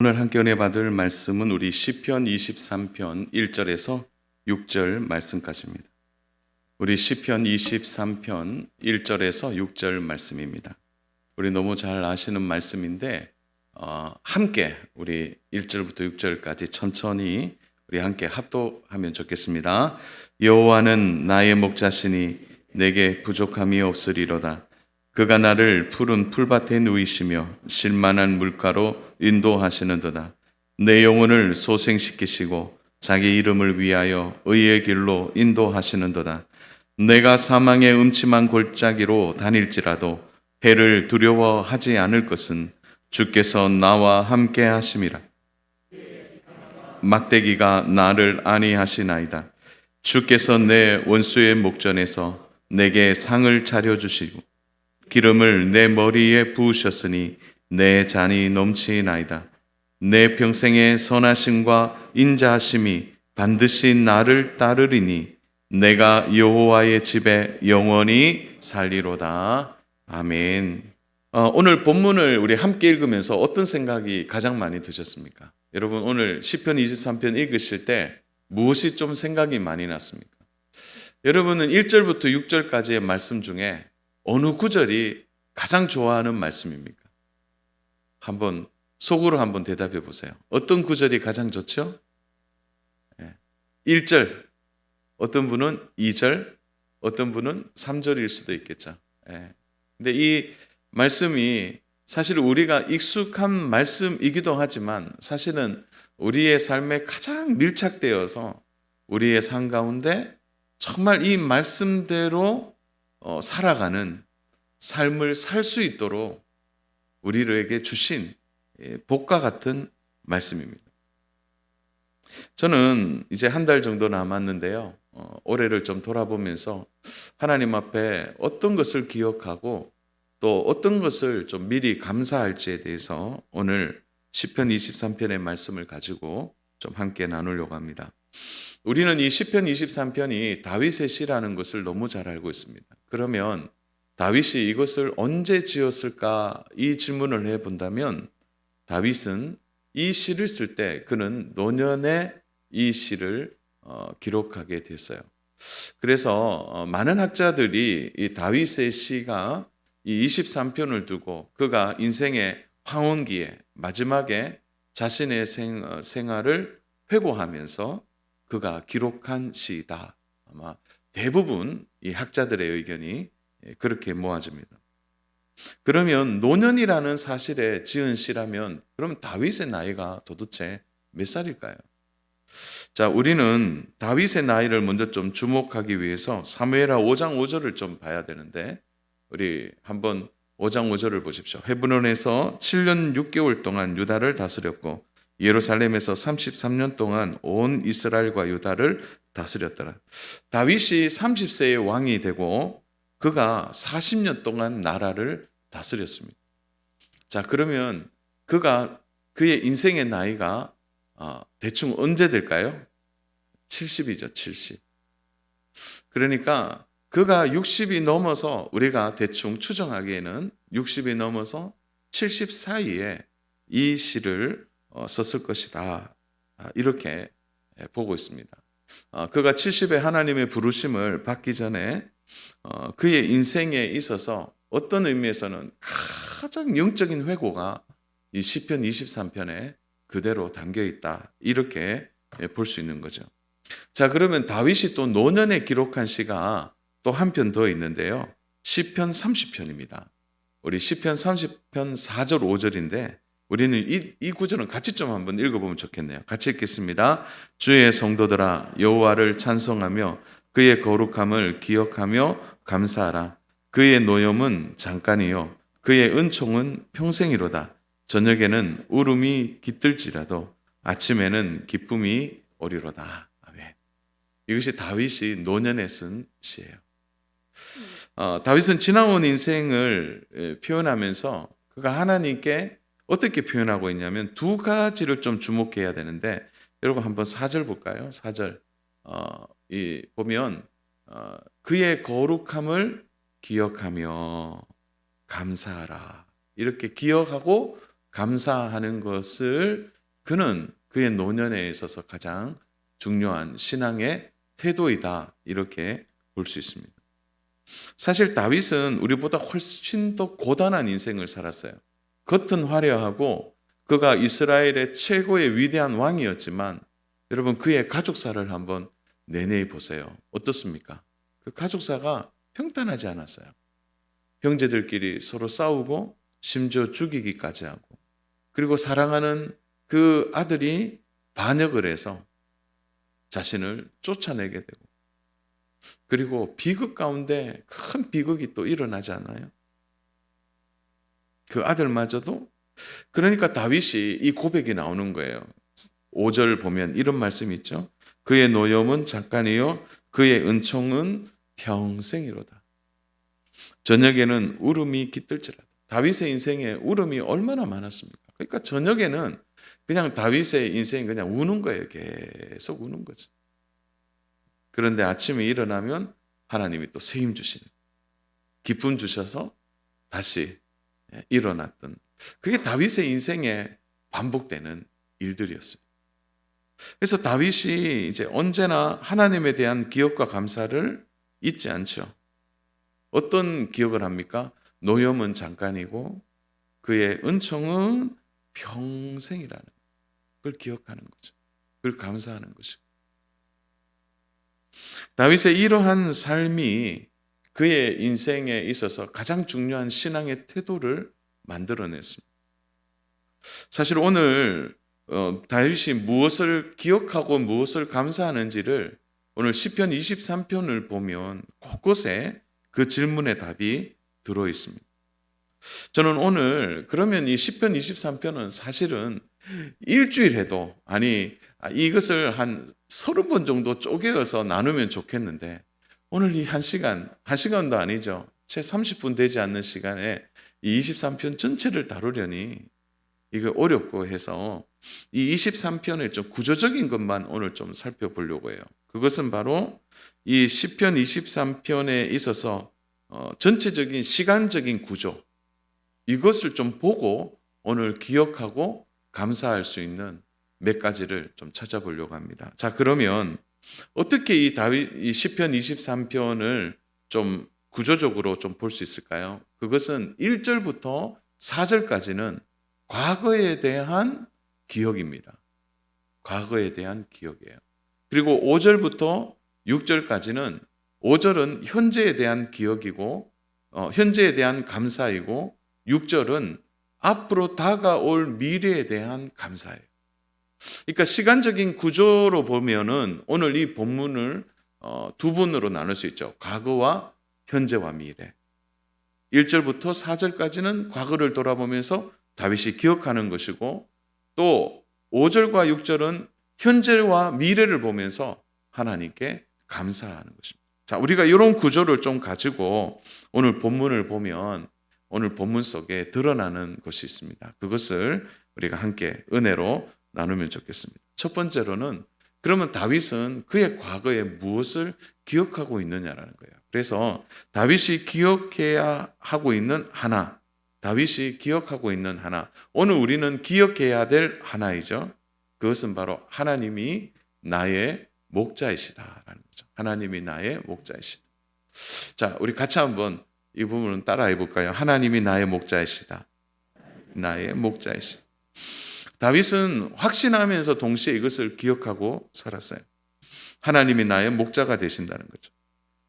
오늘 함께 은혜 받을 말씀은 우리 시편 23편 1절에서 6절 말씀까지입니다. 우리 시편 23편 1절에서 6절 말씀입니다. 우리 너무 잘 아시는 말씀인데 함께 우리 1절부터 6절까지 천천히 우리 함께 합독하면 좋겠습니다. 여호와는 나의 목자시니 내게 부족함이 없으리로다. 그가 나를 푸른 풀밭에 누이시며 쉴만한 물가로 인도하시는도다. 내 영혼을 소생시키시고 자기 이름을 위하여 의의 길로 인도하시는도다. 내가 사망의 음침한 골짜기로 다닐지라도 해를 두려워하지 않을 것은 주께서 나와 함께 하심이라. 막대기가 나를 안위하시나이다. 주께서 내 원수의 목전에서 내게 상을 차려주시고 기름을 내 머리에 부으셨으니 내 잔이 넘치나이다. 내 평생의 선하심과 인자하심이 반드시 나를 따르리니 내가 여호와의 집에 영원히 살리로다. 아멘. 오늘 본문을 우리 함께 읽으면서 어떤 생각이 가장 많이 드셨습니까? 여러분 오늘 시편 23편 읽으실 때 무엇이 좀 생각이 많이 났습니까? 여러분은 1절부터 6절까지의 말씀 중에 어느 구절이 가장 좋아하는 말씀입니까? 한번 속으로 한번 대답해 보세요. 어떤 구절이 가장 좋죠? 1절, 어떤 분은 2절, 어떤 분은 3절일 수도 있겠죠. 근데 이 말씀이 사실 우리가 익숙한 말씀이기도 하지만 사실은 우리의 삶에 가장 밀착되어서 우리의 삶 가운데 정말 이 말씀대로 살아가는 삶을 살 수 있도록 우리에게 주신 복과 같은 말씀입니다. 저는 이제 한 달 정도 남았는데요. 올해를 좀 돌아보면서 하나님 앞에 어떤 것을 기억하고 또 어떤 것을 좀 미리 감사할지에 대해서 오늘 시편 23편의 말씀을 가지고 좀 함께 나누려고 합니다. 우리는 이 시편 23편이 다윗의 시라는 것을 너무 잘 알고 있습니다. 그러면 다윗이 이것을 언제 지었을까? 이 질문을 해본다면 다윗은 이 시를 쓸 때 그는 노년에 이 시를 기록하게 됐어요. 그래서 많은 학자들이 이 다윗의 시가 이 23편을 두고 그가 인생의 황혼기에 마지막에 자신의 생활을 회고하면서 그가 기록한 시이다. 아마 대부분 이 학자들의 의견이 그렇게 모아집니다. 그러면 노년이라는 사실에 지은 시라면 그럼 다윗의 나이가 도대체 몇 살일까요? 자, 우리는 다윗의 나이를 먼저 좀 주목하기 위해서 사무엘하 5장 5절을 좀 봐야 되는데 우리 한번 5장 5절을 보십시오. 헤브론에서 7년 6개월 동안 유다를 다스렸고 예루살렘에서 33년 동안 온 이스라엘과 유다를 다스렸더라. 다윗이 30세의 왕이 되고 그가 40년 동안 나라를 다스렸습니다. 자, 그러면 그의 인생의 나이가 대충 언제 될까요? 70이죠, 70. 그러니까 그가 60이 넘어서 우리가 대충 추정하기에는 60이 넘어서 70 사이에 이 시를 썼을 것이다. 이렇게 보고 있습니다. 그가 70의 하나님의 부르심을 받기 전에 그의 인생에 있어서 어떤 의미에서는 가장 영적인 회고가 이 시편 23편에 그대로 담겨 있다. 이렇게 볼 수 있는 거죠. 자, 그러면 다윗이 또 노년에 기록한 시가 또 한 편 더 있는데요. 시편 30편입니다. 우리 시편 30편 4절 5절인데 우리는 이 구절은 같이 좀 한번 읽어보면 좋겠네요. 같이 읽겠습니다. 주의 성도들아 여호와를 찬송하며 그의 거룩함을 기억하며 감사하라. 그의 노염은 잠깐이요 그의 은총은 평생이로다. 저녁에는 울음이 깃들지라도 아침에는 기쁨이 오리로다. 아멘. 이것이 다윗이 노년에 쓴 시예요. 다윗은 지나온 인생을 표현하면서 그가 하나님께 어떻게 표현하고 있냐면 두 가지를 좀 주목해야 되는데 여러분 한번 4절 볼까요? 4절 보면 그의 거룩함을 기억하며 감사하라. 이렇게 기억하고 감사하는 것을 그는 그의 노년에 있어서 가장 중요한 신앙의 태도이다. 이렇게 볼 수 있습니다. 사실 다윗은 우리보다 훨씬 더 고단한 인생을 살았어요. 겉은 화려하고 그가 이스라엘의 최고의 위대한 왕이었지만 여러분 그의 가족사를 한번 내내히 보세요. 어떻습니까? 그 가족사가 평탄하지 않았어요. 형제들끼리 서로 싸우고 심지어 죽이기까지 하고 그리고 사랑하는 그 아들이 반역을 해서 자신을 쫓아내게 되고 그리고 비극 가운데 큰 비극이 또 일어나지 않아요? 그 아들마저도 그러니까 다윗이 이 고백이 나오는 거예요. 5절 보면 이런 말씀이 있죠. 그의 노염은 잠깐이요 그의 은총은 평생이로다. 저녁에는 울음이 깃들지라다. 다윗의 인생에 울음이 얼마나 많았습니까? 그러니까 저녁에는 그냥 다윗의 인생이 그냥 우는 거예요. 계속 우는 거죠. 그런데 아침에 일어나면 하나님이 또 새 힘 주시는 기쁨 주셔서 다시 일어났던 그게 다윗의 인생에 반복되는 일들이었어요. 그래서 다윗이 이제 언제나 하나님에 대한 기억과 감사를 잊지 않죠. 어떤 기억을 합니까? 노염은 잠깐이고 그의 은총은 평생이라는 걸 기억하는 거죠. 그걸 감사하는 것이고. 다윗의 이러한 삶이 그의 인생에 있어서 가장 중요한 신앙의 태도를 만들어냈습니다. 사실 오늘 다윗이 무엇을 기억하고 무엇을 감사하는지를 오늘 시편 23편을 보면 곳곳에 그 질문의 답이 들어 있습니다. 저는 오늘 그러면 이 시편 23편은 사실은 일주일 해도 이것을 한 30번 정도 쪼개어서 나누면 좋겠는데 오늘 이 한 시간도 아니죠. 채 30분 되지 않는 시간에 이 23편 전체를 다루려니 이거 어렵고 해서 이 23편의 좀 구조적인 것만 오늘 좀 살펴보려고 해요. 그것은 바로 이 시편 23편에 있어서 전체적인 시간적인 구조 이것을 좀 보고 오늘 기억하고 감사할 수 있는 몇 가지를 좀 찾아보려고 합니다. 자, 그러면 어떻게 이 시편 23편을 좀 구조적으로 좀 볼 수 있을까요? 그것은 1절부터 4절까지는 과거에 대한 기억입니다. 과거에 대한 기억이에요. 그리고 5절부터 6절까지는 5절은 현재에 대한 기억이고 현재에 대한 감사이고 6절은 앞으로 다가올 미래에 대한 감사예요. 그러니까 시간적인 구조로 보면은 오늘 이 본문을 두 분으로 나눌 수 있죠. 과거와 현재와 미래. 1절부터 4절까지는 과거를 돌아보면서 다윗이 기억하는 것이고 또 5절과 6절은 현재와 미래를 보면서 하나님께 감사하는 것입니다. 자, 우리가 이런 구조를 좀 가지고 오늘 본문을 보면 오늘 본문 속에 드러나는 것이 있습니다. 그것을 우리가 함께 은혜로 나누면 좋겠습니다. 첫 번째로는 그러면 다윗은 그의 과거에 무엇을 기억하고 있느냐라는 거예요. 그래서 다윗이 기억해야 하고 있는 하나, 다윗이 기억하고 있는 하나, 오늘 우리는 기억해야 될 하나이죠. 그것은 바로 하나님이 나의 목자이시다라는 거죠. 하나님이 나의 목자이시다. 자, 우리 같이 한번 이 부분은 따라해 볼까요? 하나님이 나의 목자이시다. 나의 목자이시다. 다윗은 확신하면서 동시에 이것을 기억하고 살았어요. 하나님이 나의 목자가 되신다는 거죠.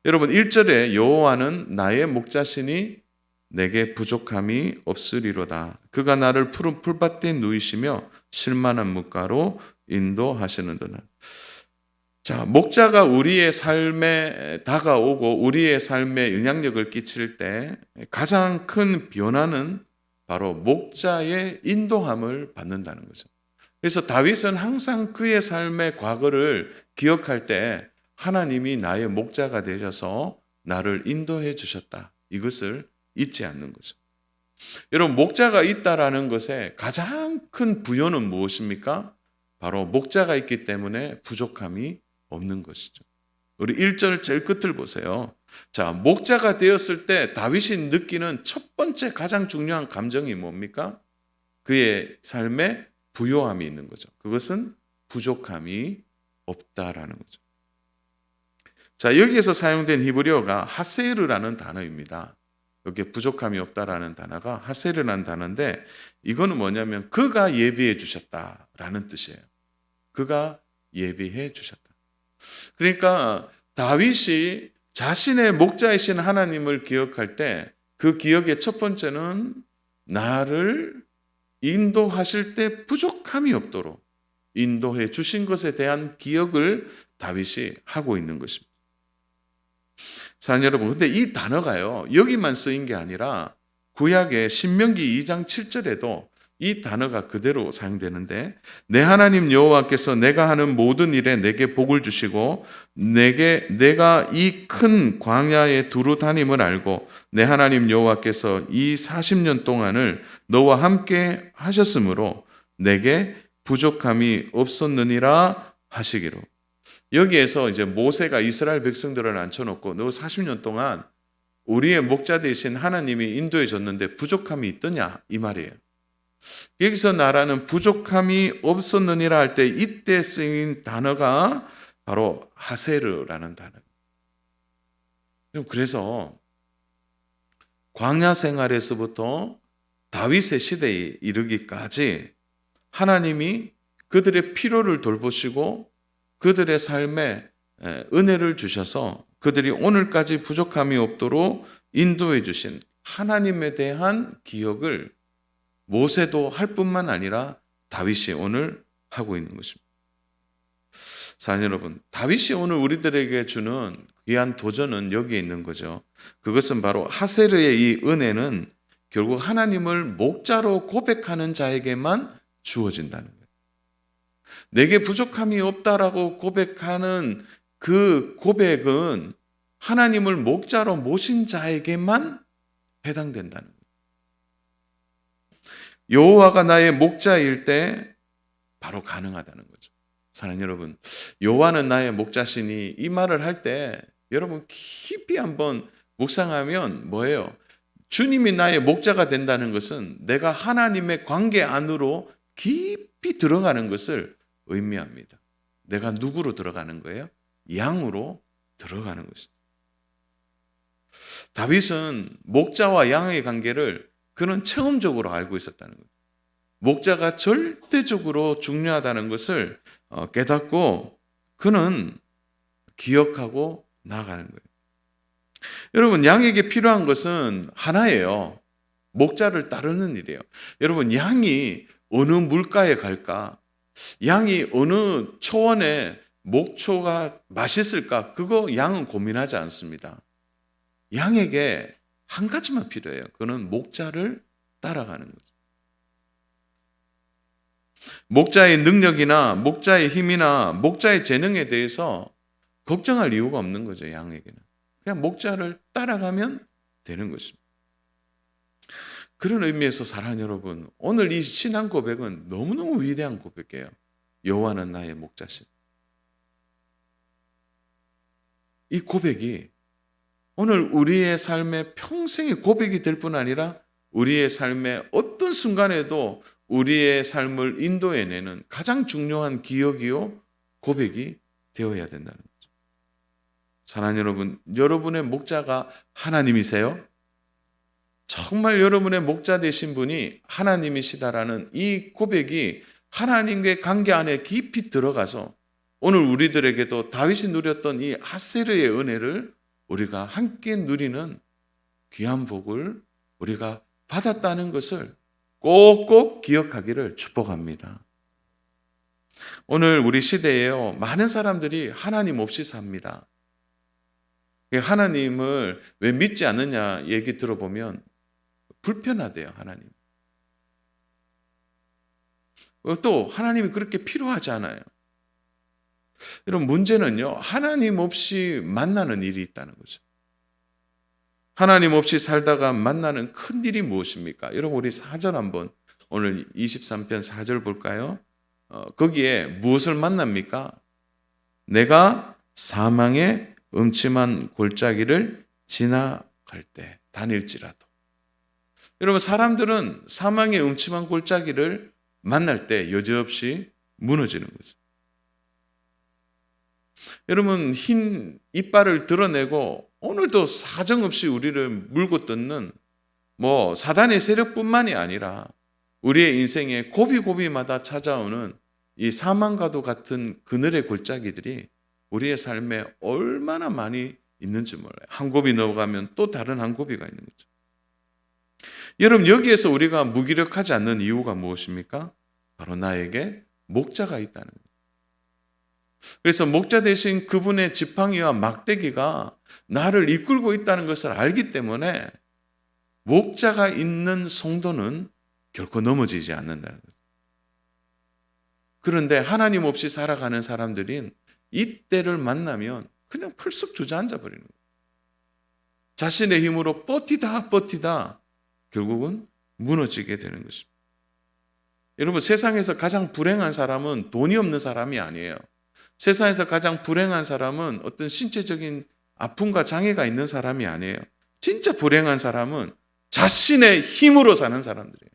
여러분 1절에 여호와는 나의 목자시니 내게 부족함이 없으리로다. 그가 나를 푸른 풀밭에 누이시며 실만한 물가로 인도하시는도다. 자, 목자가 우리의 삶에 다가오고 우리의 삶에 영향력을 끼칠 때 가장 큰 변화는 바로 목자의 인도함을 받는다는 거죠. 그래서 다윗은 항상 그의 삶의 과거를 기억할 때 하나님이 나의 목자가 되셔서 나를 인도해 주셨다. 이것을 잊지 않는 거죠. 여러분, 목자가 있다라는 것의 가장 큰 부여는 무엇입니까? 바로 목자가 있기 때문에 부족함이 없는 것이죠. 우리 1절 제일 끝을 보세요. 자, 목자가 되었을 때 다윗이 느끼는 첫 번째 가장 중요한 감정이 뭡니까? 그의 삶에 부요함이 있는 거죠. 그것은 부족함이 없다라는 거죠. 자, 여기에서 사용된 히브리어가 하세르라는 단어입니다. 여기에 부족함이 없다라는 단어가 하세르라는 단어인데, 이거는 뭐냐면 그가 예비해 주셨다라는 뜻이에요. 그가 예비해 주셨다. 그러니까 다윗이 자신의 목자이신 하나님을 기억할 때 그 기억의 첫 번째는 나를 인도하실 때 부족함이 없도록 인도해 주신 것에 대한 기억을 다윗이 하고 있는 것입니다. 사랑하는 여러분, 근데 이 단어가요, 여기만 쓰인 게 아니라 구약의 신명기 2장 7절에도 이 단어가 그대로 사용되는데, 내 하나님 여호와께서 내가 하는 모든 일에 내게 복을 주시고 내가 이 큰 광야에 두루 다님을 알고 내 하나님 여호와께서 이 40년 동안을 너와 함께 하셨으므로 내게 부족함이 없었느니라 하시기로. 여기에서 이제 모세가 이스라엘 백성들을 앉혀놓고 너 40년 동안 우리의 목자 되신 하나님이 인도해 줬는데 부족함이 있더냐, 이 말이에요. 여기서 말하는 부족함이 없었느니라 할 때 이때 쓰인 단어가 바로 하세르라는 단어입니다. 그래서 광야 생활에서부터 다윗의 시대에 이르기까지 하나님이 그들의 필요를 돌보시고 그들의 삶에 은혜를 주셔서 그들이 오늘까지 부족함이 없도록 인도해 주신 하나님에 대한 기억을 모세도 할 뿐만 아니라 다윗이 오늘 하고 있는 것입니다. 사랑하는 여러분, 다윗이 오늘 우리들에게 주는 귀한 도전은 여기에 있는 거죠. 그것은 바로 하세르의 이 은혜는 결국 하나님을 목자로 고백하는 자에게만 주어진다는 거예요. 내게 부족함이 없다라고 고백하는 그 고백은 하나님을 목자로 모신 자에게만 해당된다는 거예요. 여호와가 나의 목자일 때 바로 가능하다는 거죠. 사랑하는 여러분, 여호와는 나의 목자시니 이 말을 할 때 여러분 깊이 한번 묵상하면 뭐예요? 주님이 나의 목자가 된다는 것은 내가 하나님의 관계 안으로 깊이 들어가는 것을 의미합니다. 내가 누구로 들어가는 거예요? 양으로 들어가는 것입니다. 다윗은 목자와 양의 관계를 그는 체험적으로 알고 있었다는 거예요. 목자가 절대적으로 중요하다는 것을 깨닫고 그는 기억하고 나아가는 거예요. 여러분, 양에게 필요한 것은 하나예요. 목자를 따르는 일이에요. 여러분, 양이 어느 물가에 갈까? 양이 어느 초원에 목초가 맛있을까? 그거 양은 고민하지 않습니다. 양에게 한 가지만 필요해요. 그는 목자를 따라가는 거죠. 목자의 능력이나 목자의 힘이나 목자의 재능에 대해서 걱정할 이유가 없는 거죠. 양에게는 그냥 목자를 따라가면 되는 것입니다. 그런 의미에서 사랑하는 여러분, 오늘 이 신앙 고백은 너무너무 위대한 고백이에요. 여호와는 나의 목자신. 이 고백이 오늘 우리의 삶의 평생의 고백이 될 뿐 아니라 우리의 삶의 어떤 순간에도 우리의 삶을 인도해내는 가장 중요한 기억이요 고백이 되어야 된다는 거죠. 사랑하는 여러분, 여러분의 목자가 하나님이세요? 정말 여러분의 목자 되신 분이 하나님이시다라는 이 고백이 하나님과의 관계 안에 깊이 들어가서 오늘 우리들에게도 다윗이 누렸던 이 하세르의 은혜를 우리가 함께 누리는 귀한 복을 우리가 받았다는 것을 꼭꼭 기억하기를 축복합니다. 오늘 우리 시대에요, 많은 사람들이 하나님 없이 삽니다. 하나님을 왜 믿지 않느냐 얘기 들어보면 불편하대요. 하나님. 또 하나님이 그렇게 필요하지 않아요. 여러분, 문제는요, 하나님 없이 만나는 일이 있다는 거죠. 하나님 없이 살다가 만나는 큰 일이 무엇입니까? 여러분, 우리 4절 한번 오늘 23편 4절 볼까요? 거기에 무엇을 만납니까? 내가 사망의 음침한 골짜기를 지나갈 때 다닐지라도. 여러분, 사람들은 사망의 음침한 골짜기를 만날 때 여지없이 무너지는 거죠. 여러분, 흰 이빨을 드러내고 오늘도 사정없이 우리를 물고 뜯는 사단의 세력뿐만이 아니라 우리의 인생에 고비고비마다 찾아오는 이 사망과도 같은 그늘의 골짜기들이 우리의 삶에 얼마나 많이 있는지 몰라요. 한 곱이 넘어가면 또 다른 한 곱이가 있는 거죠. 여러분, 여기에서 우리가 무기력하지 않는 이유가 무엇입니까? 바로 나에게 목자가 있다는 거예요. 그래서 목자 대신 그분의 지팡이와 막대기가 나를 이끌고 있다는 것을 알기 때문에 목자가 있는 성도는 결코 넘어지지 않는다는 거죠. 그런데 하나님 없이 살아가는 사람들은 이때를 만나면 그냥 풀썩 주저앉아 버리는 거예요. 자신의 힘으로 버티다 결국은 무너지게 되는 것입니다. 여러분, 세상에서 가장 불행한 사람은 돈이 없는 사람이 아니에요. 세상에서 가장 불행한 사람은 어떤 신체적인 아픔과 장애가 있는 사람이 아니에요. 진짜 불행한 사람은 자신의 힘으로 사는 사람들이에요.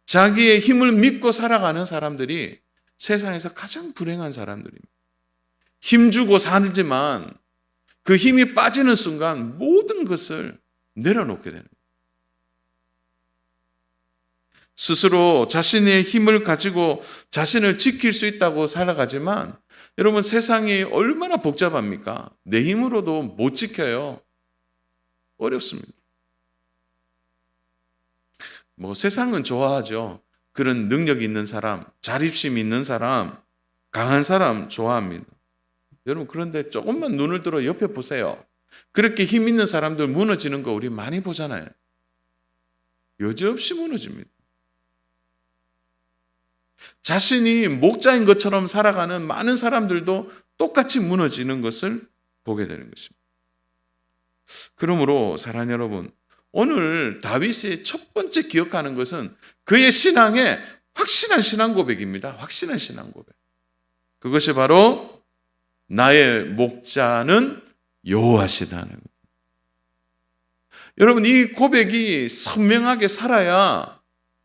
자기의 힘을 믿고 살아가는 사람들이 세상에서 가장 불행한 사람들입니다. 힘주고 살지만 그 힘이 빠지는 순간 모든 것을 내려놓게 되는 거예요. 스스로 자신의 힘을 가지고 자신을 지킬 수 있다고 살아가지만 여러분, 세상이 얼마나 복잡합니까? 내 힘으로도 못 지켜요. 어렵습니다. 세상은 좋아하죠. 그런 능력 있는 사람, 자립심 있는 사람, 강한 사람 좋아합니다. 여러분, 그런데 조금만 눈을 들어 옆에 보세요. 그렇게 힘 있는 사람들 무너지는 거 우리 많이 보잖아요. 여지없이 무너집니다. 자신이 목자인 것처럼 살아가는 많은 사람들도 똑같이 무너지는 것을 보게 되는 것입니다. 그러므로 사랑하는 여러분, 오늘 다윗이 첫 번째 기억하는 것은 그의 신앙의 확신한 신앙 고백입니다. 확신한 신앙 고백. 그것이 바로 나의 목자는 여호와시다는 거예요. 여러분, 이 고백이 선명하게 살아야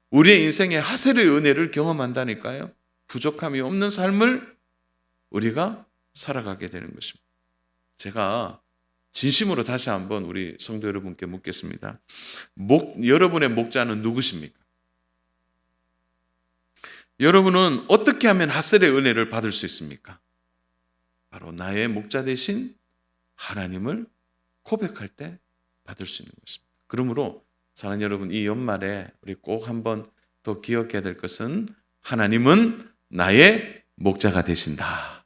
우리의 인생의 하셀의 은혜를 경험한다니까요. 부족함이 없는 삶을 우리가 살아가게 되는 것입니다. 제가 진심으로 다시 한번 우리 성도 여러분께 묻겠습니다. 여러분의 목자는 누구십니까? 여러분은 어떻게 하면 하셀의 은혜를 받을 수 있습니까? 바로 나의 목자 대신 하나님을 고백할 때 받을 수 있는 것입니다. 그러므로 사랑하는 여러분, 이 연말에 우리 꼭 한번 더 기억해야 될 것은 하나님은 나의 목자가 되신다.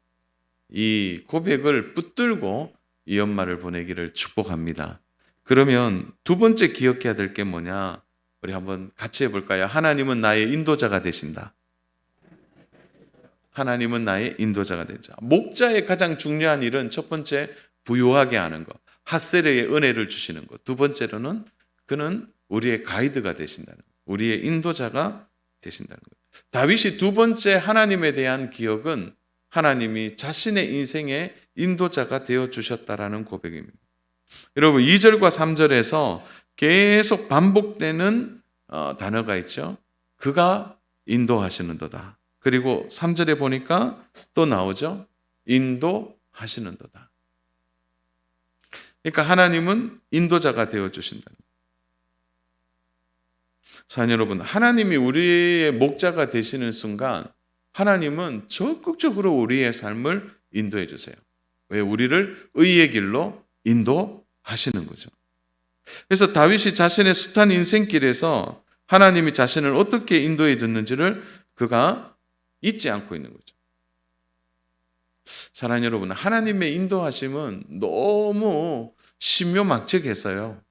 이 고백을 붙들고 이 연말을 보내기를 축복합니다. 그러면 두 번째 기억해야 될 게 뭐냐? 우리 한번 같이 해볼까요? 하나님은 나의 인도자가 되신다. 하나님은 나의 인도자가 되자. 목자의 가장 중요한 일은 첫 번째, 부유하게 하는 것, 하셀의 은혜를 주시는 것. 두 번째로는 그는 우리의 가이드가 되신다는 것, 우리의 인도자가 되신다는 것. 다윗이 두 번째 하나님에 대한 기억은 하나님이 자신의 인생의 인도자가 되어주셨다라는 고백입니다. 여러분, 2절과 3절에서 계속 반복되는 단어가 있죠. 그가 인도하시는도다. 그리고 3절에 보니까 또 나오죠. 인도하시는도다. 그러니까 하나님은 인도자가 되어주신다는 거예요. 사랑하는 여러분, 하나님이 우리의 목자가 되시는 순간 하나님은 적극적으로 우리의 삶을 인도해 주세요. 왜? 우리를 의의 길로 인도하시는 거죠. 그래서 다윗이 자신의 숱한 인생길에서 하나님이 자신을 어떻게 인도해 줬는지를 그가 잊지 않고 있는 거죠. 사랑하는 여러분, 하나님의 인도하심은 너무 신묘막측해서요.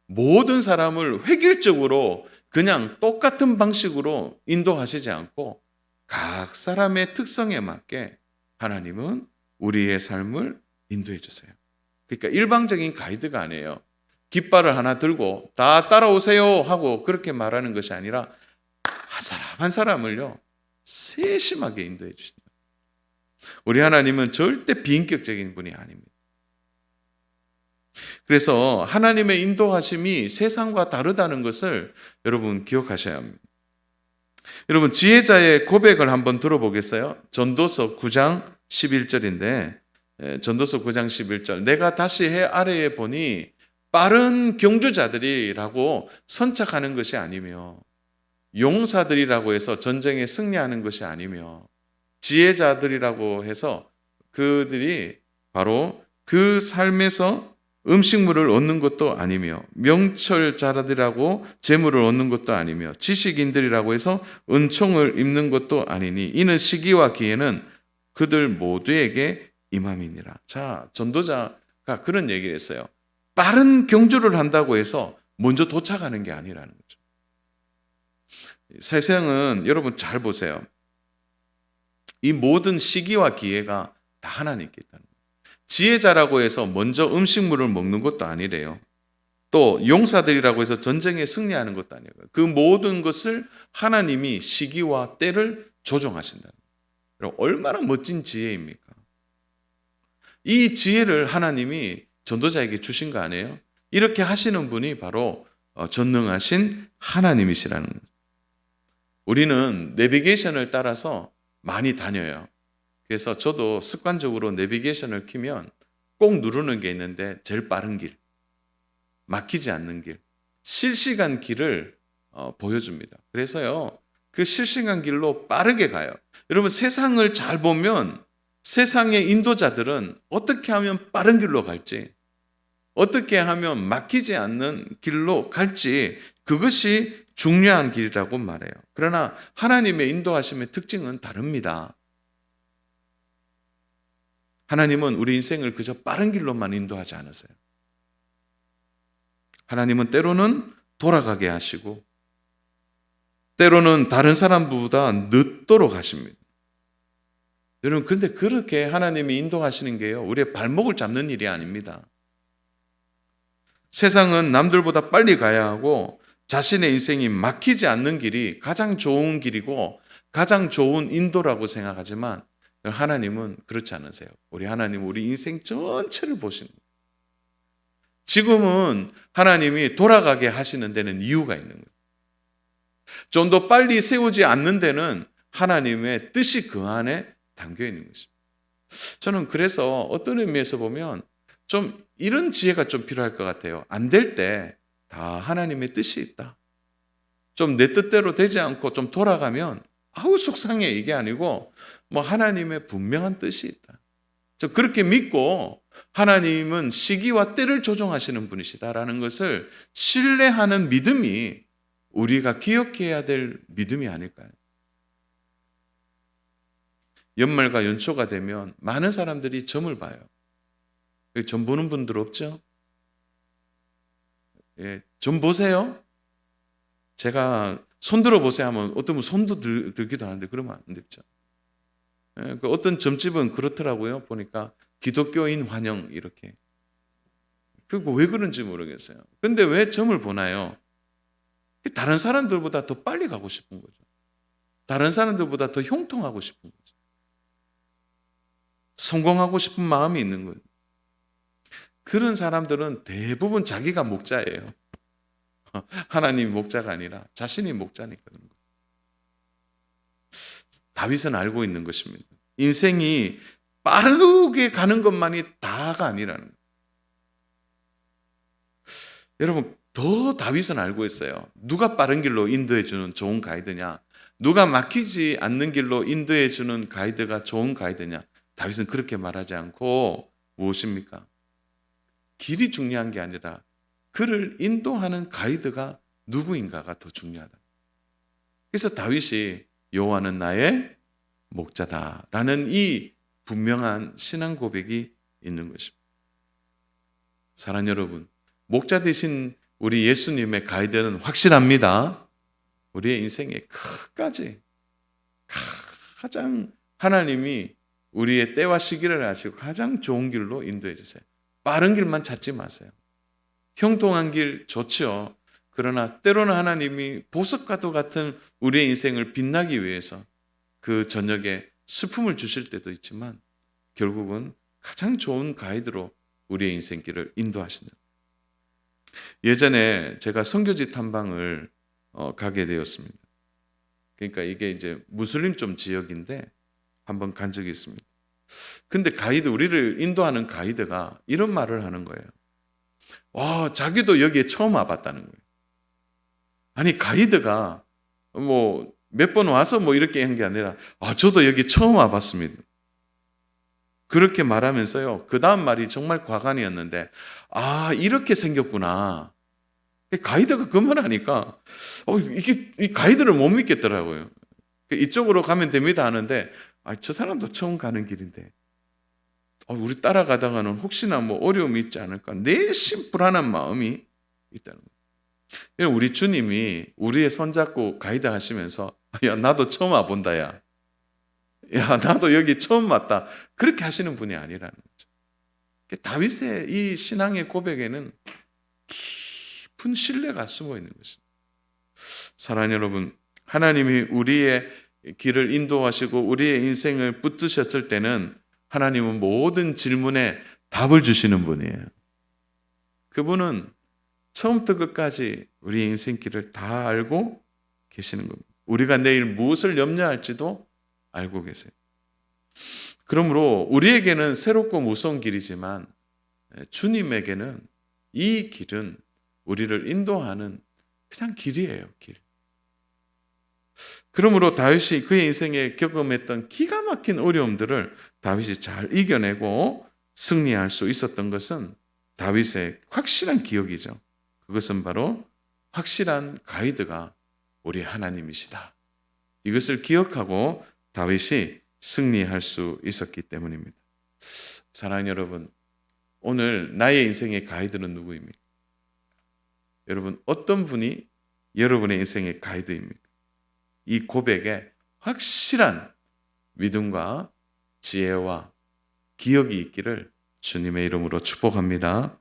모든 사람을 획일적으로 그냥 똑같은 방식으로 인도하시지 않고 각 사람의 특성에 맞게 하나님은 우리의 삶을 인도해 주세요. 그러니까 일방적인 가이드가 아니에요. 깃발을 하나 들고 다 따라오세요 하고 그렇게 말하는 것이 아니라 한 사람 한 사람을요 세심하게 인도해 주신다. 우리 하나님은 절대 비인격적인 분이 아닙니다. 그래서 하나님의 인도하심이 세상과 다르다는 것을 여러분 기억하셔야 합니다. 여러분 지혜자의 고백을 한번 들어보겠어요? 전도서 9장 11절인데 전도서 9장 11절 내가 다시 해 아래에 보니 빠른 경주자들이라고 선착하는 것이 아니며 용사들이라고 해서 전쟁에 승리하는 것이 아니며 지혜자들이라고 해서 그들이 바로 그 삶에서 음식물을 얻는 것도 아니며 명철자들이라고 재물을 얻는 것도 아니며 지식인들이라고 해서 은총을 입는 것도 아니니 이는 시기와 기회는 그들 모두에게 임함이니라. 자, 전도자가 그런 얘기를 했어요. 빠른 경주를 한다고 해서 먼저 도착하는 게 아니라는 거죠. 세상은 여러분 잘 보세요. 이 모든 시기와 기회가 다 하나님께 있다는 거예요. 지혜자라고 해서 먼저 음식물을 먹는 것도 아니래요. 또 용사들이라고 해서 전쟁에 승리하는 것도 아니에요. 그 모든 것을 하나님이 시기와 때를 조정하신다. 얼마나 멋진 지혜입니까? 이 지혜를 하나님이 전도자에게 주신 거 아니에요? 이렇게 하시는 분이 바로 전능하신 하나님이시라는 거죠. 우리는 내비게이션을 따라서 많이 다녀요. 그래서 저도 습관적으로 내비게이션을 켜면 꼭 누르는 게 있는데 제일 빠른 길, 막히지 않는 길, 실시간 길을 보여줍니다. 그래서요, 그 실시간 길로 빠르게 가요. 여러분 세상을 잘 보면 세상의 인도자들은 어떻게 하면 빠른 길로 갈지, 어떻게 하면 막히지 않는 길로 갈지 그것이 중요한 길이라고 말해요. 그러나 하나님의 인도하심의 특징은 다릅니다. 하나님은 우리 인생을 그저 빠른 길로만 인도하지 않으세요. 하나님은 때로는 돌아가게 하시고 때로는 다른 사람보다 늦도록 하십니다. 여러분 근데 그렇게 하나님이 인도하시는 게요, 우리의 발목을 잡는 일이 아닙니다. 세상은 남들보다 빨리 가야 하고 자신의 인생이 막히지 않는 길이 가장 좋은 길이고 가장 좋은 인도라고 생각하지만 하나님은 그렇지 않으세요. 우리 하나님은 우리 인생 전체를 보시는 거예요. 지금은 하나님이 돌아가게 하시는 데는 이유가 있는 거예요. 좀 더 빨리 세우지 않는 데는 하나님의 뜻이 그 안에 담겨 있는 것입니다. 저는 그래서 어떤 의미에서 보면 좀 이런 지혜가 좀 필요할 것 같아요. 안 될 때 다 하나님의 뜻이 있다. 좀 내 뜻대로 되지 않고 좀 돌아가면 아우 속상해 이게 아니고 뭐 하나님의 분명한 뜻이 있다. 저 그렇게 믿고 하나님은 시기와 때를 조정하시는 분이시다라는 것을 신뢰하는 믿음이 우리가 기억해야 될 믿음이 아닐까요? 연말과 연초가 되면 많은 사람들이 점을 봐요. 점 보는 분들 없죠? 예, 점 보세요. 제가 손 들어보세요 하면 어떤 분 손도 들기도 하는데 그러면 안 되죠. 예, 그 어떤 점집은 그렇더라고요. 보니까 기독교인 환영 이렇게. 그거 왜 그런지 모르겠어요. 근데 왜 점을 보나요? 다른 사람들보다 더 빨리 가고 싶은 거죠. 다른 사람들보다 더 형통하고 싶은 거죠. 성공하고 싶은 마음이 있는 거예요. 그런 사람들은 대부분 자기가 목자예요. 하나님이 목자가 아니라 자신이 목자니까 그런 거예요. 다윗은 알고 있는 것입니다. 인생이 빠르게 가는 것만이 다가 아니라는 거예요. 여러분 더 다윗은 알고 있어요. 누가 빠른 길로 인도해 주는 좋은 가이드냐, 누가 막히지 않는 길로 인도해 주는 가이드가 좋은 가이드냐. 다윗은 그렇게 말하지 않고 무엇입니까? 길이 중요한 게 아니라 그를 인도하는 가이드가 누구인가가 더 중요하다. 그래서 다윗이 여호와는 나의 목자다라는 이 분명한 신앙 고백이 있는 것입니다. 사랑하는 여러분, 목자 되신 우리 예수님의 가이드는 확실합니다. 우리의 인생의 끝까지 가장 하나님이 우리의 때와 시기를 아시고 가장 좋은 길로 인도해 주세요. 빠른 길만 찾지 마세요. 형통한 길 좋죠. 그러나 때로는 하나님이 보석과도 같은 우리의 인생을 빛나기 위해서 그 저녁에 슬픔을 주실 때도 있지만 결국은 가장 좋은 가이드로 우리의 인생길을 인도하신다. 예전에 제가 선교지 탐방을 가게 되었습니다. 그러니까 이게 이제 무슬림 좀 지역인데 한번 간 적이 있습니다. 근데 우리를 인도하는 가이드가 이런 말을 하는 거예요. 와, 자기도 여기에 처음 와봤다는 거예요. 아니, 가이드가 뭐 몇 번 와서 뭐 이렇게 한 게 아니라, 저도 여기 처음 와봤습니다. 그렇게 말하면서요, 그 다음 말이 정말 과간이었는데, 이렇게 생겼구나. 가이드가 그 말 하니까, 이 가이드를 못 믿겠더라고요. 이쪽으로 가면 됩니다 하는데, 저 사람도 처음 가는 길인데, 우리 따라가다가는 혹시나 뭐 어려움이 있지 않을까, 내심 불안한 마음이 있다는 거예요. 우리 주님이 우리의 손잡고 가이드 하시면서, 야, 나도 처음 와본다, 야. 야, 나도 여기 처음 왔다. 그렇게 하시는 분이 아니라는 거죠. 다윗의 이 신앙의 고백에는 깊은 신뢰가 숨어 있는 것입니다. 사랑하는 여러분, 하나님이 우리의 길을 인도하시고 우리의 인생을 붙드셨을 때는 하나님은 모든 질문에 답을 주시는 분이에요. 그분은 처음부터 끝까지 우리의 인생길을 다 알고 계시는 겁니다. 우리가 내일 무엇을 염려할지도 알고 계세요. 그러므로 우리에게는 새롭고 무서운 길이지만 주님에게는 이 길은 우리를 인도하는 그냥 길이에요, 길. 그러므로 다윗이 그의 인생에 경험했던 기가 막힌 어려움들을 다윗이 잘 이겨내고 승리할 수 있었던 것은 다윗의 확실한 기억이죠. 그것은 바로 확실한 가이드가 우리 하나님이시다. 이것을 기억하고 다윗이 승리할 수 있었기 때문입니다. 사랑하는 여러분, 오늘 나의 인생의 가이드는 누구입니까? 여러분, 어떤 분이 여러분의 인생의 가이드입니까? 이 고백에 확실한 믿음과 지혜와 기억이 있기를 주님의 이름으로 축복합니다.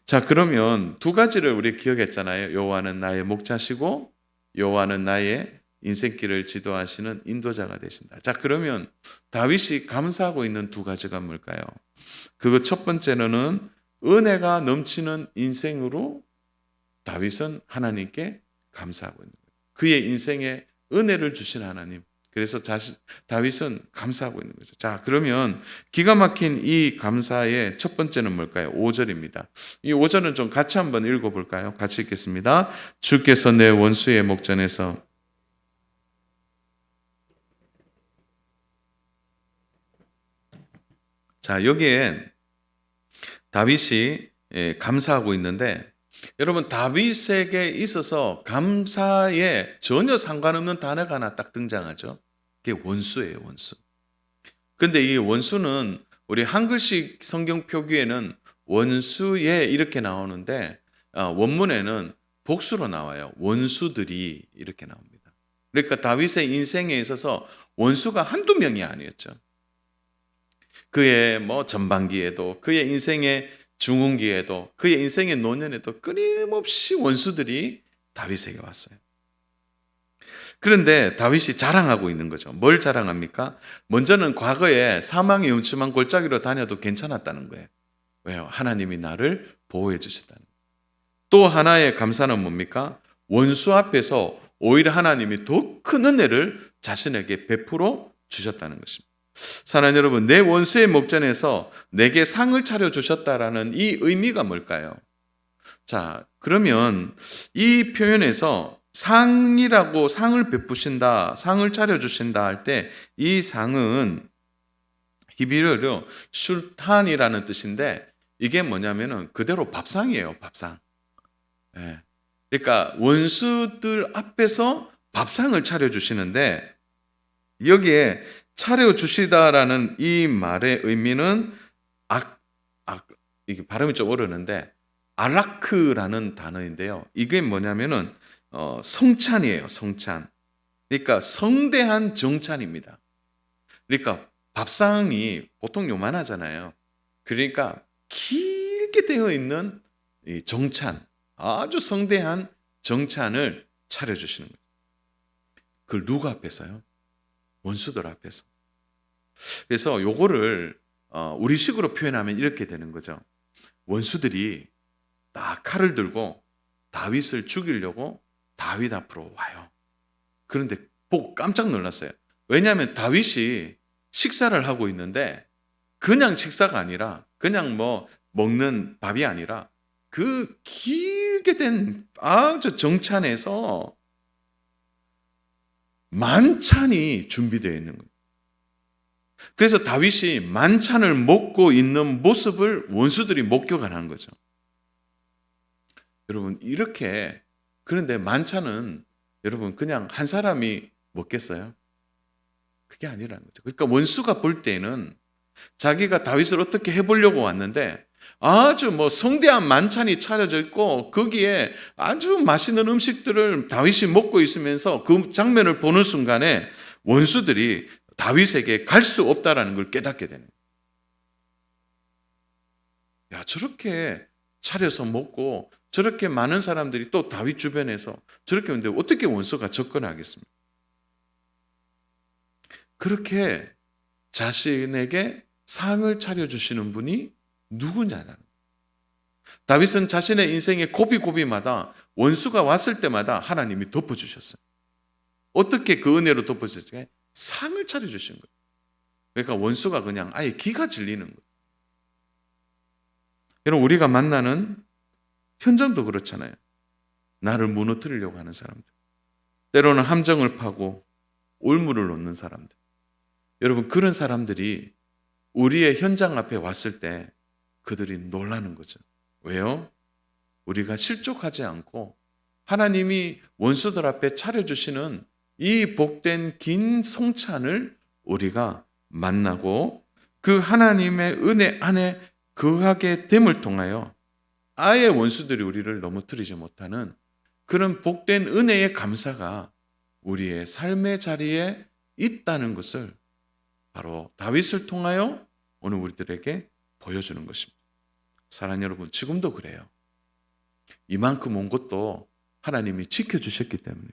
자, 그러면 두 가지를 우리 기억했잖아요. 여호와는 나의 목자시고 여호와는 나의 인생길을 지도하시는 인도자가 되신다. 자, 그러면 다윗이 감사하고 있는 두 가지가 뭘까요? 그거 첫 번째로는 은혜가 넘치는 인생으로 다윗은 하나님께 감사하고 있는 거예요. 그의 인생에 은혜를 주신 하나님. 그래서 다윗은 감사하고 있는 거죠. 자, 그러면 기가 막힌 이 감사의 첫 번째는 뭘까요? 5절입니다. 이 5절은 좀 같이 한번 읽어볼까요? 같이 읽겠습니다. 주께서 내 원수의 목전에서 자, 여기에 다윗이 감사하고 있는데 여러분, 다윗에게 있어서 감사에 전혀 상관없는 단어가 하나 딱 등장하죠. 그게 원수예요, 원수. 근데 이 원수는 우리 한글식 성경 표기에는 원수에 이렇게 나오는데 원문에는 복수로 나와요. 원수들이 이렇게 나옵니다. 그러니까 다윗의 인생에 있어서 원수가 한두 명이 아니었죠. 그의 전반기에도 그의 인생의 중흥기에도 그의 인생의 노년에도 끊임없이 원수들이 다윗에게 왔어요. 그런데 다윗이 자랑하고 있는 거죠. 뭘 자랑합니까? 먼저는 과거에 사망의 음침한 골짜기로 다녀도 괜찮았다는 거예요. 왜요? 하나님이 나를 보호해 주셨다는 거예요. 또 하나의 감사는 뭡니까? 원수 앞에서 오히려 하나님이 더 큰 은혜를 자신에게 베풀어 주셨다는 것입니다. 사랑하는 여러분, 내 원수의 목전에서 내게 상을 차려주셨다라는 이 의미가 뭘까요? 자, 그러면 이 표현에서 상이라고 상을 베푸신다, 상을 차려주신다 할 때 이 상은 히브리어로 슐탄이라는 뜻인데 이게 뭐냐면은 그대로 밥상이에요, 밥상. 예. 그러니까 원수들 앞에서 밥상을 차려주시는데 여기에 차려주시다라는 이 말의 의미는 이게 발음이 좀 어려운데 알라크라는 단어인데요. 이게 뭐냐면은 성찬이에요, 성찬. 그러니까 성대한 정찬입니다. 그러니까 밥상이 보통 요만하잖아요. 그러니까 길게 되어 있는 이 정찬, 아주 성대한 정찬을 차려주시는 거예요. 그걸 누구 앞에서요? 원수들 앞에서. 그래서 요거를 우리식으로 표현하면 이렇게 되는 거죠. 원수들이 딱 칼을 들고 다윗을 죽이려고 다윗 앞으로 와요. 그런데 보고 깜짝 놀랐어요. 왜냐하면 다윗이 식사를 하고 있는데 그냥 식사가 아니라 그냥 뭐 먹는 밥이 아니라 그 길게 된 아주 정찬에서 만찬이 준비되어 있는 거예요. 그래서 다윗이 만찬을 먹고 있는 모습을 원수들이 목격을 하는 거죠. 여러분 이렇게 그런데 만찬은 여러분 그냥 한 사람이 먹겠어요? 그게 아니라는 거죠. 그러니까 원수가 볼 때는 자기가 다윗을 어떻게 해보려고 왔는데 아주 뭐 성대한 만찬이 차려져 있고 거기에 아주 맛있는 음식들을 다윗이 먹고 있으면서 그 장면을 보는 순간에 원수들이 다윗에게 갈 수 없다라는 걸 깨닫게 되는 거예요. 야, 저렇게 차려서 먹고 저렇게 많은 사람들이 또 다윗 주변에서 저렇게 오는데 어떻게 원수가 접근하겠습니까? 그렇게 자신에게 상을 차려주시는 분이 누구냐는 거예요. 다윗은 자신의 인생의 고비고비마다 원수가 왔을 때마다 하나님이 덮어주셨어요. 어떻게 그 은혜로 덮어주셨어요? 상을 차려주신 거예요. 그러니까 원수가 그냥 아예 기가 질리는 거예요. 여러분 우리가 만나는 현장도 그렇잖아요. 나를 무너뜨리려고 하는 사람들. 때로는 함정을 파고 올무를 놓는 사람들. 여러분 그런 사람들이 우리의 현장 앞에 왔을 때 그들이 놀라는 거죠. 왜요? 우리가 실족하지 않고 하나님이 원수들 앞에 차려주시는 이 복된 긴 성찬을 우리가 만나고 그 하나님의 은혜 안에 거하게 됨을 통하여 아예 원수들이 우리를 넘어뜨리지 못하는 그런 복된 은혜의 감사가 우리의 삶의 자리에 있다는 것을 바로 다윗을 통하여 오늘 우리들에게 보여주는 것입니다. 사랑하는 여러분, 지금도 그래요. 이만큼 온 것도 하나님이 지켜주셨기 때문에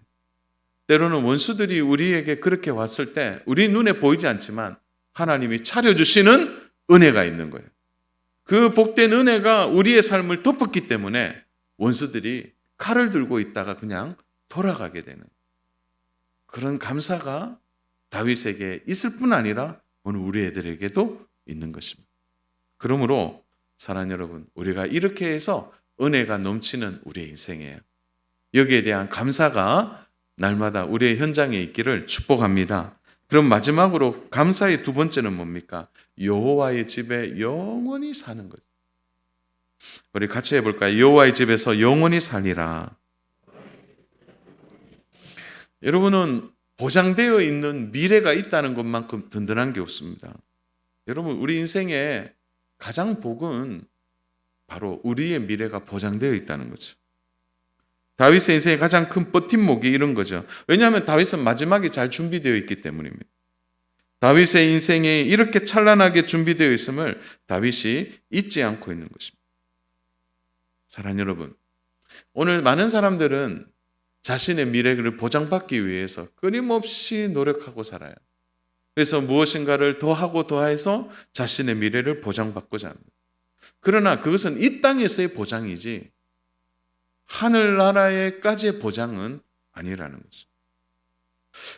때로는 원수들이 우리에게 그렇게 왔을 때 우리 눈에 보이지 않지만 하나님이 차려주시는 은혜가 있는 거예요. 그 복된 은혜가 우리의 삶을 덮었기 때문에 원수들이 칼을 들고 있다가 그냥 돌아가게 되는 그런 감사가 다윗에게 있을 뿐 아니라 오늘 우리 애들에게도 있는 것입니다. 그러므로 사랑하는 여러분, 우리가 이렇게 해서 은혜가 넘치는 우리의 인생이에요. 여기에 대한 감사가 날마다 우리의 현장에 있기를 축복합니다. 그럼 마지막으로 감사의 두 번째는 뭡니까? 여호와의 집에 영원히 사는 거죠. 우리 같이 해볼까요? 여호와의 집에서 영원히 살리라. 여러분은 보장되어 있는 미래가 있다는 것만큼 든든한 게 없습니다. 여러분 우리 인생에 가장 복은 바로 우리의 미래가 보장되어 있다는 거죠. 다윗의 인생의 가장 큰 버팀목이 이런 거죠. 왜냐하면 다윗은 마지막이 잘 준비되어 있기 때문입니다. 다윗의 인생이 이렇게 찬란하게 준비되어 있음을 다윗이 잊지 않고 있는 것입니다. 사랑하는 여러분, 오늘 많은 사람들은 자신의 미래를 보장받기 위해서 끊임없이 노력하고 살아요. 그래서 무엇인가를 더하고 더해서 자신의 미래를 보장받고자 합니다. 그러나 그것은 이 땅에서의 보장이지 하늘나라에까지의 보장은 아니라는 거죠.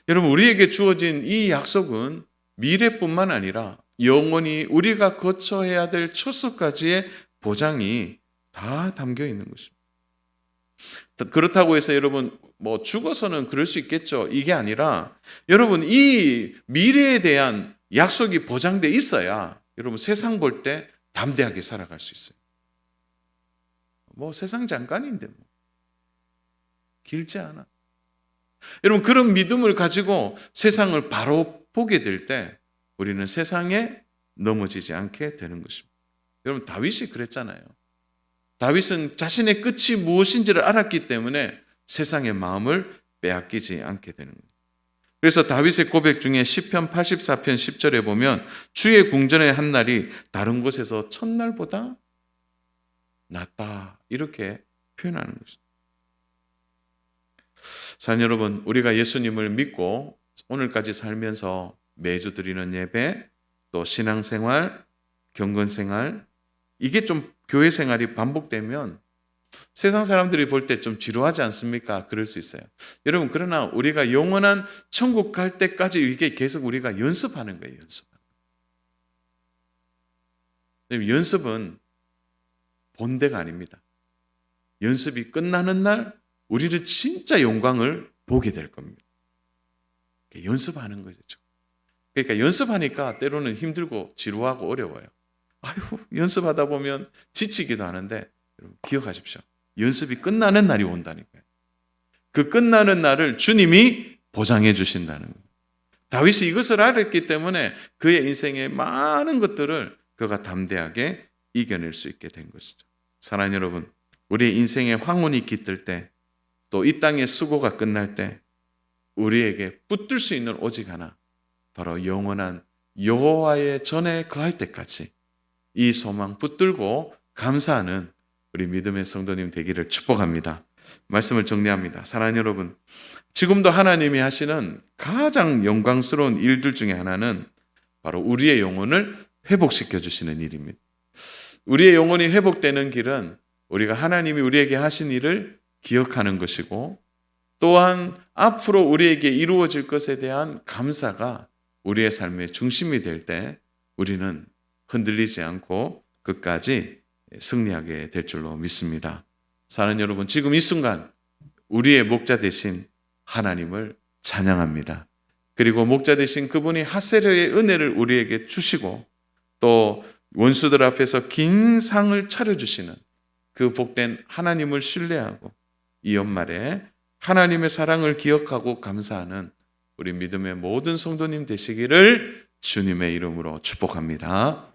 여러분 우리에게 주어진 이 약속은 미래뿐만 아니라 영원히 우리가 거쳐야 될 초석까지의 보장이 다 담겨 있는 것입니다. 그렇다고 해서 여러분 뭐 죽어서는 그럴 수 있겠죠. 이게 아니라 여러분 이 미래에 대한 약속이 보장돼 있어야 여러분 세상 볼 때 담대하게 살아갈 수 있어요. 뭐 세상 잠깐인데 뭐 길지 않아. 여러분 그런 믿음을 가지고 세상을 바로 보게 될 때 우리는 세상에 넘어지지 않게 되는 것입니다. 여러분 다윗이 그랬잖아요. 다윗은 자신의 끝이 무엇인지를 알았기 때문에 세상의 마음을 빼앗기지 않게 되는 거예요. 그래서 다윗의 고백 중에 시편 84편 10절에 보면 주의 궁전의 한 날이 다른 곳에서 첫날보다 낫다 이렇게 표현하는 것입니다. 사랑하는 여러분, 우리가 예수님을 믿고 오늘까지 살면서 매주 드리는 예배, 또 신앙생활, 경건생활 이게 좀 교회 생활이 반복되면 세상 사람들이 볼 때 좀 지루하지 않습니까? 그럴 수 있어요. 여러분, 그러나 우리가 영원한 천국 갈 때까지 이게 계속 우리가 연습하는 거예요. 연습은 본대가 아닙니다. 연습이 끝나는 날 우리는 진짜 영광을 보게 될 겁니다. 연습하는 거죠. 그러니까 연습하니까 때로는 힘들고 지루하고 어려워요. 아유, 연습하다 보면 지치기도 하는데 여러분 기억하십시오. 연습이 끝나는 날이 온다니까요. 그 끝나는 날을 주님이 보장해 주신다는 거예요. 다윗이 이것을 알았기 때문에 그의 인생의 많은 것들을 그가 담대하게 이겨낼 수 있게 된 것이죠. 사랑하는 여러분, 우리의 인생의 황혼이 깃들 때, 또 이 땅의 수고가 끝날 때 우리에게 붙들 수 있는 오직 하나, 바로 영원한 여호와의 전에 거할 때까지 이 소망 붙들고 감사하는 우리 믿음의 성도님 되기를 축복합니다. 말씀을 정리합니다. 사랑하는 여러분, 지금도 하나님이 하시는 가장 영광스러운 일들 중에 하나는 바로 우리의 영혼을 회복시켜 주시는 일입니다. 우리의 영혼이 회복되는 길은 우리가 하나님이 우리에게 하신 일을 기억하는 것이고, 또한 앞으로 우리에게 이루어질 것에 대한 감사가 우리의 삶의 중심이 될 때 우리는 흔들리지 않고 끝까지 승리하게 될 줄로 믿습니다. 사랑하는 여러분, 지금 이 순간 우리의 목자 되신 하나님을 찬양합니다. 그리고 목자 되신 그분이 하세르의 은혜를 우리에게 주시고, 또 원수들 앞에서 긴 상을 차려주시는 그 복된 하나님을 신뢰하고, 이 연말에 하나님의 사랑을 기억하고 감사하는 우리 믿음의 모든 성도님 되시기를 주님의 이름으로 축복합니다.